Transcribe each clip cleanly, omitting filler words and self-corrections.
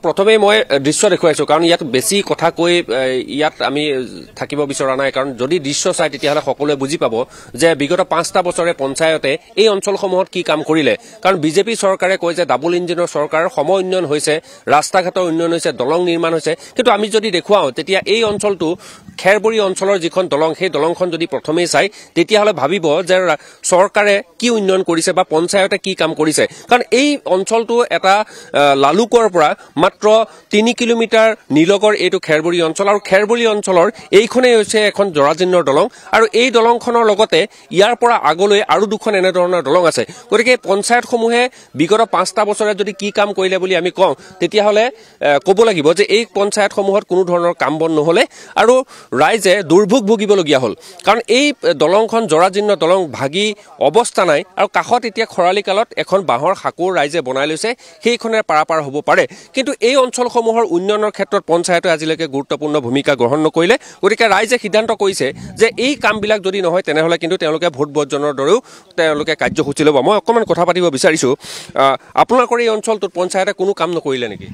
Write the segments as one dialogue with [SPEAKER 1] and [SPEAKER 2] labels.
[SPEAKER 1] প্ৰথমে মই দৃশ্য দেখুৱাইছো কাৰণ ইয়াত বেছি কথা কৈ ইয়াত আমি থাকিব বিচৰা নাই কাৰণ যদি দৃশ্য চাই তেতিয়াহলে সকলোৱে বুজি পাব যে বিগত 5টা বছৰে পঞ্চায়তে এই অঞ্চলসমূহত কি কাম কৰিলে কাৰণ বিজেপি চৰকাৰে কয় যে ডাবল ইঞ্জিনৰ চৰকাৰৰ সময় উন্নয়ন হৈছে ৰাস্তা ঘাটৰ উন্নয়ন হৈছে দলং নিৰ্মাণ হৈছে কিন্তু আমি যদি দেখুৱাও তেতিয়া এই অঞ্চলটো খেৰবৰী অঞ্চলৰ যিখন দলং সেই দলংখন যদি প্ৰথমেই চাই তেতিয়াহলে ভাবিব যে চৰকাৰে কি উন্নয়ন কৰিছে বা পঞ্চায়তে কি কাম কৰিছে কাৰণ এই অঞ্চলটো এটা লালুকৰ পৰা মাত্ৰ 3 কিলোমিটাৰ নিলগৰ এইটো খেৰবৰী অঞ্চল আৰু খেৰবৰী অঞ্চলৰ এইখনেই হৈছে এখন জৰাজীৰ্ণৰ দলং আৰু এই দলংখনৰ লগতে ইয়াৰ পৰা আগলৈ আৰু দুখন এনে ধৰণৰ দলং আছে গতিকে পঞ্চায়তসমূহে বিগত 5টা বছৰে যদি কি কাম কৰিলে বুলি আমি কওঁ তেতিয়াহলে ক'ব লাগিব যে এই পঞ্চায়তসমূহত কোনো ধৰণৰ কাম বন নহলে আৰু ৰাইজে দুৰ্ভোগ ভুগিবলগীয়া হ'ল কাৰণ এই দলংখন জৰাজীৰ্ণ দলং ভাগি অৱস্থা নাই আৰু কাষত এতিয়া খৰালি কালত এখন বাঁহৰ সাঁকোৰ ৰাইজে বনাই লৈছে সেইখনে পাৰাপাৰ হ'ব পাৰে কিন্তু এই অঞ্চলসমূহৰ উন্নয়নৰ ক্ষেত্ৰত পঞ্চায়তে আজিলৈকে গুৰুত্বপূৰ্ণ ভূমিকা গ্ৰহণ নকৰিলে গতিকে ৰাইজে সিদ্ধান্ত কৰিছে যে এই কামবিলাক যদি নহয় তেনেহলে কিন্তু তেওঁলোকে ভোট বৰ্জনৰ দৰেও তেওঁলোকে কাৰ্যসূচী ল'ব মই অকণমান কথা পাতিব বিচাৰিছো আপোনালোকৰ এই অঞ্চলটোত পঞ্চায়তে কোনো কাম নকৰিলে নেকি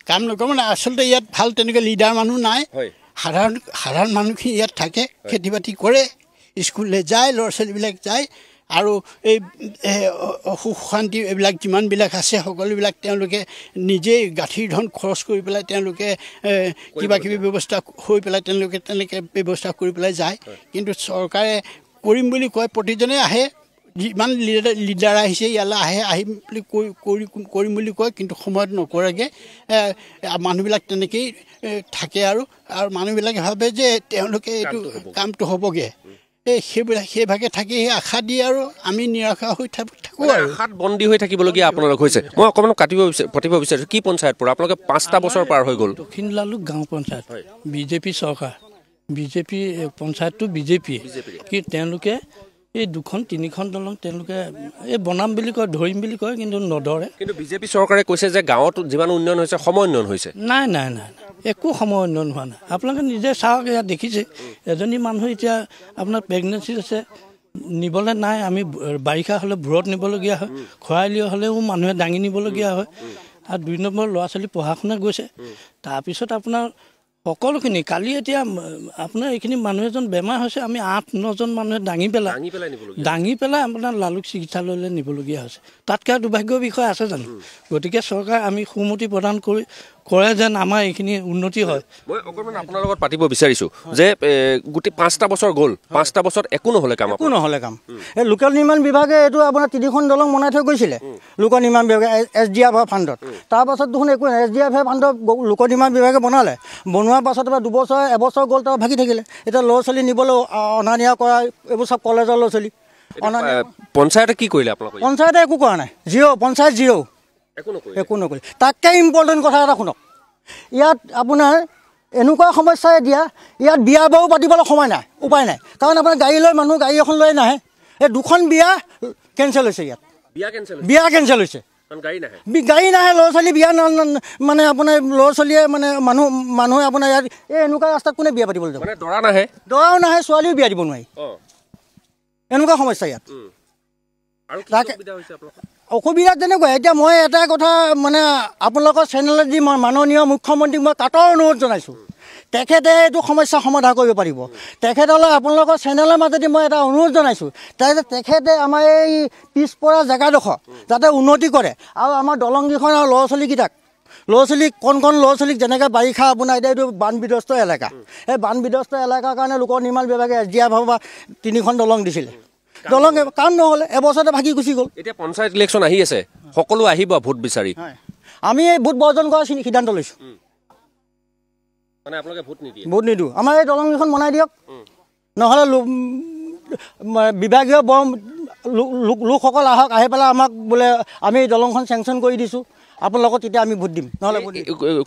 [SPEAKER 2] কাম নকৰে মানে আচলতে ইয়াত ভাল তেনেকৈ লিডাৰ মানুহ নাই সাধাৰণ মানুহখিনি ইয়াত থাকে খেতি বাতি কৰে স্কুললৈ যায় ল'ৰা ছোৱালীবিলাক যায় আৰু এই সুখ শান্তি এইবিলাক যিমানবিলাক আছে সকলোবিলাক তেওঁলোকে নিজেই গাঁঠিৰ ধন খৰচ কৰি পেলাই তেওঁলোকে কিবা কিবি ব্যৱস্থা হৈ পেলাই তেওঁলোকে তেনেকৈ ব্যৱস্থা কৰি পেলাই যায় কিন্তু চৰকাৰে কৰিম বুলি কয় প্ৰতিজনে আহে যিমান লিডাৰ আহিছে ইয়ালৈ আহি বুলি কৰিম বুলি কয় কিন্তু সময়ত নকৰেগৈ মানুহবিলাক তেনেকেই থাকে আৰু মানুহবিলাকে ভাবে যে তেওঁলোকে এইটো কামটো হ'বগৈ সেইভাগে থাকি সেই আশা দিয়ে আৰু আমি নিৰাশা হৈ থাকোঁ আৰু
[SPEAKER 1] আশাত বন্দী হৈ থাকিবলগীয়া আপোনালোক হৈছে মই অকণমান পাতিব বিচাৰিছোঁ কি পঞ্চায়ত পৰা আপোনালোকে 5টা বছৰ পাৰ হৈ গ'ল
[SPEAKER 3] দক্ষিণ লালুক গাঁও পঞ্চায়ত বিজেপি চৰকাৰ বিজেপি পঞ্চায়তটো বিজেপি কি তেওঁলোকে এই 2-3খন দলং তেওঁলোকে এই বনাম বুলি কয় ধৰিম বুলি কয় কিন্তু নধৰে
[SPEAKER 1] কিন্তু বিজেপি চৰকাৰে কৈছে যে গাঁৱত যিমান উন্নয়ন হৈছে সময় উন্নয়ন হৈছে
[SPEAKER 3] নাই একো সময় উন্নয়ন হোৱা নাই আপোনালোকে নিজে চাওক ইয়াত দেখিছে এজনী মানুহ এতিয়া আপোনাৰ প্ৰেগনেঞ্চি আছে নিবলৈ নাই আমি বাৰিষা হ'লে ভূৰত নিবলগীয়া হয় খৰালি হ'লেও মানুহে দাঙি নিবলগীয়া হয় আৰু 2 নম্বৰ ল'ৰা ছোৱালী পঢ়া শুনা গৈছে তাৰপিছত আপোনাৰ সকলোখিনি কালি এতিয়া আপোনাৰ এইখিনি মানুহ এজন বেমাৰ হৈছে আমি 8-9জন মানুহে দাঙি পেলাই আপোনাৰ লালুক চিকিৎসালয়লৈ নিবলগীয়া হৈছে তাতকৈ দুৰ্ভাগ্যৰ বিষয় আছে জানো গতিকে চৰকাৰ আমি সন্মতি প্ৰদান কৰে যেন আমাৰ এইখিনি উন্নতি হয়
[SPEAKER 1] মই অকণমান আপোনাৰ লগত পাতিব বিচাৰিছোঁ যে গোটেই 5টা বছৰ গ'ল 5টা বছৰত একো নহ'লে কাম
[SPEAKER 4] এই লোকেল নিৰ্মাণ বিভাগে এইটো আপোনাৰ 3খন দলং বনাই থৈ গৈছিলে লোক নিৰ্মাণ বিভাগে SDF ফাণ্ডত তাৰপাছত দেখোন একো SDF ফাণ্ডত লোক নিৰ্মাণ বিভাগে বনালে বনোৱাৰ পাছত এবাৰ 2 বছৰ এবছৰ গ'ল তাৰ ভাগি থাকিলে এতিয়া ল'ৰা ছোৱালী নিবলৈ অনা নিয়া কৰা এইবোৰ চব কলেজৰ ল'ৰা ছোৱালী
[SPEAKER 1] পঞ্চায়তে কি কৰিলে আপোনালোকে
[SPEAKER 4] পঞ্চায়তে একো কৰা নাই পঞ্চায়ত জিৰ' একো নকৰিলে তাতকৈ ইম্পৰ্টেণ্ট কথা এটা শুনক ইয়াত আপোনাৰ এনেকুৱা সমস্যাই দিয়া ইয়াত বিয়া বাৰু পাতিবলৈ সময় নাই উপায় নাই কাৰণ আপোনাৰ গাড়ী লৈ মানুহ গাড়ী এখন লৈ নাহে এই 2খন বিয়া কেঞ্চেল হৈছে ইয়াত বিয়া কেঞ্চেল হৈছে গাড়ী নাহে ল'ৰা ছোৱালী বিয়া মানে আপোনাৰ ল'ৰা ছোৱালীয়ে মানে মানুহে আপোনাৰ ইয়াত এই এনেকুৱা ৰাস্তাত কোনে বিয়া পাতিবলৈ যাব দৰাও নাহে ছোৱালীও বিয়া দিব নোৱাৰি এনেকুৱা সমস্যা ইয়াত অসুবিধা তেনেকুৱা এতিয়া মই এটা কথা মানে আপোনালোকৰ চেনেলত যি মাননীয় মুখ্যমন্ত্ৰীক মই কাটৰ অনুৰোধ জনাইছোঁ তেখেতে এইটো সমস্যা সমাধান কৰিব পাৰিব তেখেতলৈ আপোনালোকৰ চেনেলৰ মাজেদি মই এটা অনুৰোধ জনাইছোঁ তেখেতে আমাৰ এই পিছপৰা জেগাডোখৰ যাতে উন্নতি কৰে আৰু আমাৰ দলংকেইখন আৰু ল'ৰা ছোৱালী কণ ল'ৰা ছোৱালীক যেনেকৈ বাৰিষা আপোনাৰ এতিয়া এইটো বানবিধ্বস্ত এলেকা এই বানবিধ্বস্ত এলেকাৰ কাৰণে লোক নিৰ্মাণ বিভাগে SDF বা 3খন দলং দিছিলে দলং কাম নহ'লে এবছৰতে ভাগি গুচি গ'ল
[SPEAKER 1] এতিয়া পঞ্চায়ত ইলেকশ্যন আহি আছে সকলো আহিব ভোট বিচাৰি
[SPEAKER 4] আমি এই ভোট বৰ্জন কৰাৰ সিদ্ধান্ত লৈছোঁ
[SPEAKER 1] মানে আপোনালোকে
[SPEAKER 4] ভোট নিদিওঁ আমাৰ এই দলংকেইখন বনাই দিয়ক নহ'লে বিভাগীয় লোকসকল আহি পেলাই আমাক বোলে আমি এই দলংখন চেংচন কৰি দিছোঁ আপোনালোকক তেতিয়া আমি ভোট দিম নহ'লে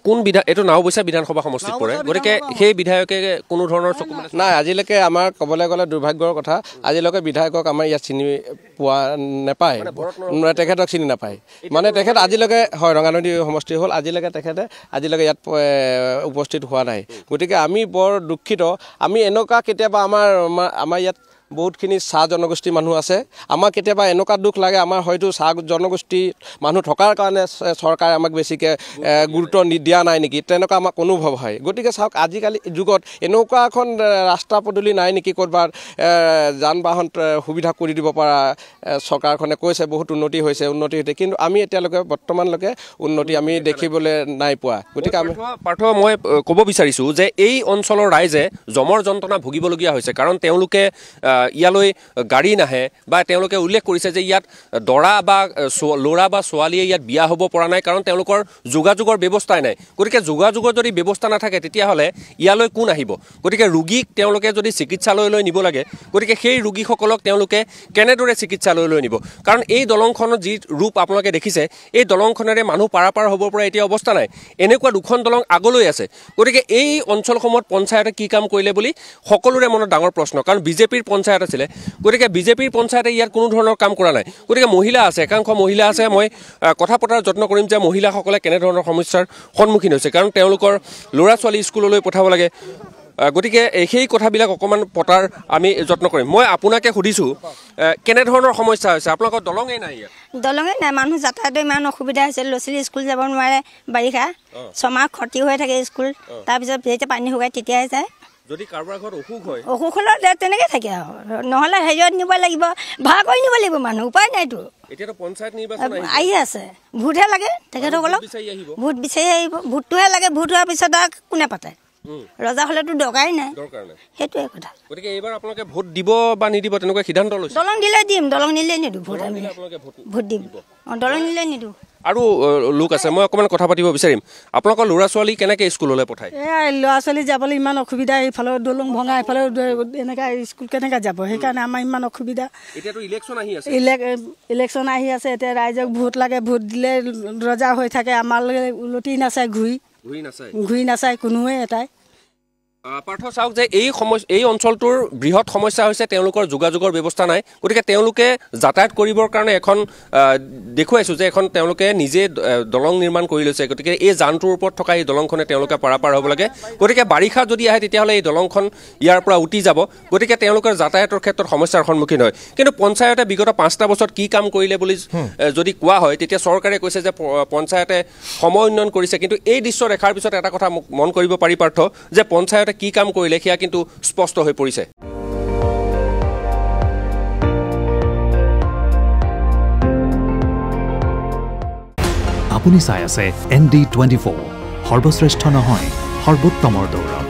[SPEAKER 1] কোন এইটো নাওবৈচা বিধানসভা সমষ্টিত পৰে গতিকে সেই বিধায়কে কোনো ধৰণৰ চকু
[SPEAKER 5] নাই আজিলৈকে আমাৰ ক'বলৈ গ'লে দুৰ্ভাগ্যৰ কথা আজিলৈকে বিধায়কক আমাৰ ইয়াত চিনি পোৱা নাপায় তেখেতক চিনি নাপায় মানে তেখেত আজিলৈকে হয় ৰঙানদী সমষ্টি হ'ল আজিলৈকে ইয়াত উপস্থিত হোৱা নাই গতিকে আমি বৰ দুখিত আমি এনেকুৱা কেতিয়াবা আমাৰ ইয়াত বহুতখিনি চাহ জনগোষ্ঠীৰ মানুহ আছে আমাৰ কেতিয়াবা এনেকুৱা দুখ লাগে আমাৰ হয়তো চাহ জনগোষ্ঠীৰ মানুহ থকাৰ কাৰণে চৰকাৰে আমাক বেছিকৈ গুৰুত্ব দিয়া নাই নেকি তেনেকুৱা আমাক অনুভৱ হয় গতিকে চাওক আজিকালি যুগত এনেকুৱা এখন ৰাস্তা পদূলি নাই নেকি ক'ৰবাত যান বাহন সুবিধা কৰি দিব পৰা চৰকাৰখনে কৈছে বহুত উন্নতি হৈছে কিন্তু আমি এতিয়ালৈকে বৰ্তমানলৈকে উন্নতি আমি দেখিবলৈ নাই পোৱা গতিকে আমি
[SPEAKER 1] পাৰ্থ মই ক'ব বিচাৰিছোঁ যে এই অঞ্চলৰ ৰাইজে জমৰ যন্ত্ৰণা ভুগিবলগীয়া হৈছে কাৰণ তেওঁলোকে ইয়ালৈ গাড়ী নাহে বা তেওঁলোকে উল্লেখ কৰিছে যে ইয়াত দৰা বা ল'ৰা বা ছোৱালীয়ে ইয়াত বিয়া হ'ব পৰা নাই কাৰণ তেওঁলোকৰ যোগাযোগৰ ব্যৱস্থাই নাই গতিকে যোগাযোগৰ যদি ব্যৱস্থা নাথাকে তেতিয়াহ'লে ইয়ালৈ কোন আহিব গতিকে ৰোগীক তেওঁলোকে যদি চিকিৎসালয়লৈ নিব লাগে গতিকে সেই ৰোগীসকলক তেওঁলোকে কেনেদৰে চিকিৎসালয়লৈ নিব কাৰণ এই দলংখনৰ যি ৰূপ আপোনালোকে দেখিছে এই দলংখনেৰে মানুহ পাৰাপাৰ হ'ব পৰা এতিয়া অৱস্থা নাই এনেকুৱা দুখন দলং আগলৈ আছে গতিকে এই অঞ্চলসমূহত পঞ্চায়তে কি কাম কৰিলে বুলি সকলোৰে মনত ডাঙৰ প্ৰশ্ন কাৰণ বিজেপিৰ পঞ্চায়ত আছিলে গতিকে বিজেপিৰ পঞ্চায়তে ইয়াত কোনো ধৰণৰ কাম কৰা নাই গতিকে মহিলা আছে একাংশ মহিলা আছে মই কথা পতাৰ যত্ন কৰিম যে মহিলাসকলে কেনেধৰণৰ সমস্যাৰ সন্মুখীন হৈছে কাৰণ তেওঁলোকৰ ল'ৰা ছোৱালী স্কুললৈ পঠাব লাগে গতিকে সেই কথাবিলাক অকণমান পতাৰ আমি যত্ন কৰিম মই আপোনাকে সুধিছোঁ কেনেধৰণৰ সমস্যা হৈছে আপোনালোকৰ দলঙেই নাই ইয়াত
[SPEAKER 6] দলঙে নাই মানুহ যাতায়াতৰ ইমান অসুবিধা হৈছে ল'ৰা ছোৱালী স্কুল যাব নোৱাৰে বাৰিষা ছমাহ ক্ষতি হৈ থাকে স্কুল তাৰপিছত যেতিয়া পানী শুকাই তেতিয়াই যায়
[SPEAKER 1] যদি কাৰোবাৰ ঘৰত অসুখ হয়
[SPEAKER 6] অসুখ হ'লে তেনেকৈ থাকে আৰু নহ'লে হেৰিয়ত নিব লাগিব ভাড়া কৰি নিব লাগিব মানুহ উপায় নাইতো
[SPEAKER 1] এতিয়াতো পঞ্চায়ত নিৰ্বাচন
[SPEAKER 6] আহি আছে ভোটহে লাগে তেখেতসকলক ভোট বিচাৰি আহিব ভোটটোহে লাগে ভোট হোৱাৰ পিছত আৰু কোনে পাতে ৰজা হ'লেতো দৰকাৰেই নাই সেইটোৱে কথা
[SPEAKER 1] গতিকে এইবাৰ আপোনালোকে ভোট দিব বা নিদিব তেনেকুৱা সিদ্ধান্ত লৈছে
[SPEAKER 6] দলং দিলে দিম দলং নিলে নিদিওঁ ভোট আমি ভোট দিম দলং নিলে নিদিওঁ
[SPEAKER 1] আৰু লোক আছে মই অকণমান কথা পাতিব বিচাৰিম আপোনালোকৰ ল'ৰা ছোৱালী কেনেকৈ স্কুললৈ পঠায়
[SPEAKER 7] এই ল'ৰা ছোৱালী যাবলৈ ইমান অসুবিধা এইফালে দলং ভঙা এইফালে এনেকৈ স্কুল কেনেকৈ যাব সেইকাৰণে আমাৰ ইমান অসুবিধা
[SPEAKER 1] এতিয়াতো ইলেকশ্যন আহি আছে
[SPEAKER 7] ইলেকশ্যন আহি আছে এতিয়া ৰাইজক ভোট লাগে ভোট দিলে ৰজা হৈ থাকে আমালৈ উলটি নাচায় ঘূৰি নাচায় কোনোৱে এটাই
[SPEAKER 1] পাৰ্থ চাওক যে এই অঞ্চলটোৰ বৃহৎ সমস্যা হৈছে তেওঁলোকৰ যোগাযোগৰ ব্যৱস্থা নাই গতিকে তেওঁলোকে যাতায়াত কৰিবৰ কাৰণে এখন দেখুৱাইছোঁ যে এখন তেওঁলোকে নিজে দলং নিৰ্মাণ কৰি লৈছে গতিকে এই জানটোৰ ওপৰত থকা এই দলংখনে তেওঁলোকে পাৰাপাৰ হ'ব লাগে গতিকে বাৰিষা যদি আহে তেতিয়াহ'লে এই দলংখন ইয়াৰ পৰা উটি যাব গতিকে তেওঁলোকৰ যাতায়াতৰ ক্ষেত্ৰত সমস্যাৰ সন্মুখীন হয় কিন্তু পঞ্চায়তে বিগত 5টা বছৰত কি কাম কৰিলে বুলি যদি কোৱা হয় তেতিয়া চৰকাৰে কৈছে যে পঞ্চায়তে সময় উন্নয়ন কৰিছে কিন্তু এই দৃশ্য দেখাৰ পিছত এটা কথা মন কৰিব পাৰি পাৰ্থ যে পঞ্চায়তে কি কাম কৰিলে সেয়া কিন্তু স্পষ্ট হৈ পৰিছে
[SPEAKER 8] আপুনি চাই আছে ND24 সৰ্বশ্ৰেষ্ঠ নহয় সৰ্বোত্তমৰ দৌৰ